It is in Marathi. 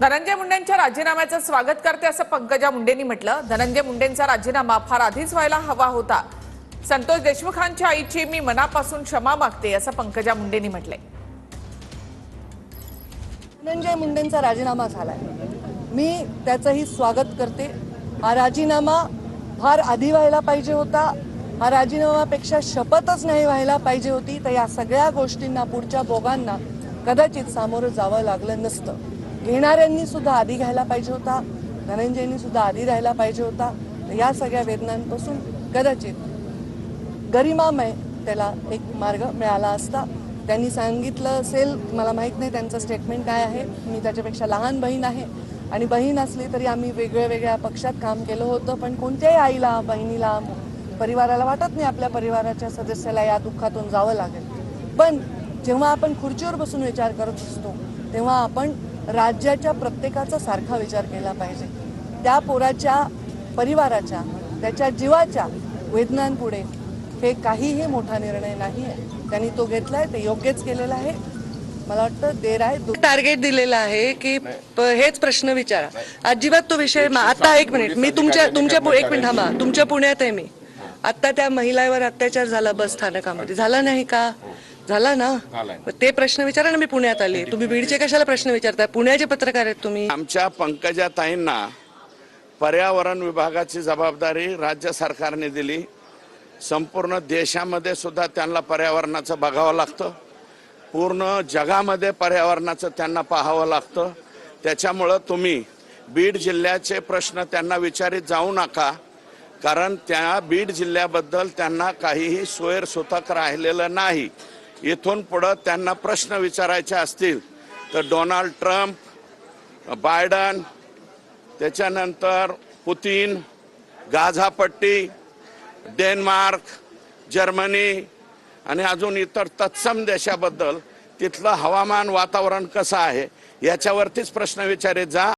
धनंजय मुंडेंच्या राजीनाम्याचं स्वागत करते असं पंकजा मुंडेंनी म्हटलं। धनंजय मुंडेंचा राजीनामा फार आधीच व्हायला हवा होता। संतोष देशमुखांच्या आईची मी मनापासून क्षमा मागते असं पंकजा मुंडेंनी म्हटलंय। धनंजय मुंडेंचा राजीनामा झालाय, मी त्याचंही स्वागत करते। हा राजीनामा फार आधी व्हायला पाहिजे होता। हा राजीनामापेक्षा शपथच नाही व्हायला पाहिजे होती, तर या सगळ्या गोष्टींना पुढच्या बोगांना कदाचित सामोरं जावं लागलं नसतं। घेणाऱ्यांनी सुद्धा आधी घ्यायला पाहिजे होता, धनंजयनी सुद्धा आधी राहायला पाहिजे होता। या सगळ्या वेदनांपासून कदाचित गरिमामय त्याला एक मार्ग मिळाला असता। त्यांनी सांगितलं असेल, मला माहीत नाही त्यांचं स्टेटमेंट काय आहे। मी त्याच्यापेक्षा लहान बहीण आहे आणि बहीण असली तरी आम्ही वेगळ्या पक्षात काम केलं होतं, पण कोणत्याही आईला, बहिणीला, परिवाराला वाटत नाही आपल्या परिवाराच्या सदस्याला या दुःखातून जावं लागेल। पण जेव्हा आपण खुर्चीवर बसून विचार करत असतो तेव्हा आपण राज्याच्या प्रत्येकाचा सारखा विचार केला पाहिजे। त्या पोराच्या परिवाराच्या, त्याच्या जीवाच्या वेदनांपुढे हे काहीही मोठा निर्णय नाही आहे। त्यांनी तो घेतलाय, ते योग्यच केलेलं आहे। मला वाटतं देर आहे टार्गेट दिलेलं आहे की हेच प्रश्न विचारा। अजिबात तो विषय आता एक मिनिट, मी तुमच्या एक मिनिट थांबा, तुमच्या पुण्यात आहे मी। आता त्या महिलावर अत्याचार झाला बस स्थानकामध्ये, झाला नाही का? झाला ना, ते प्रश्न विचारा ना। मी पुण्यात आले, तुम्ही बीडचे कशाला प्रश्न विचारताय? पुण्याचे पत्रकार आहेत तुम्ही। आमच्या पंकजा ताईंना पर्यावरण विभागाची जबाबदारी राज्य सरकारने दिली। संपूर्ण देशामध्ये सुद्धा त्यांना पर्यावरणाचं बघावं लागतं, पूर्ण जगामध्ये पर्यावरणाचं त्यांना पाहावं लागतं। त्याच्यामुळं तुम्ही बीड जिल्ह्याचे प्रश्न त्यांना विचारित जाऊ नका, कारण त्या बीड जिल्ह्याबद्दल त्यांना काहीही सोयरसुतक राहिलेलं नाही। इथून पुढं त्यांना प्रश्न विचारायचे असतील तर डोनाल्ड ट्रम्प, बायडन, त्याच्यानंतर पुतीन, गाझापट्टी, डेन्मार्क, जर्मनी आणि अजून इतर तत्सम देशाबद्दल तिथलं हवामान वातावरण कसं आहे याच्यावरतीच प्रश्न विचारित जा।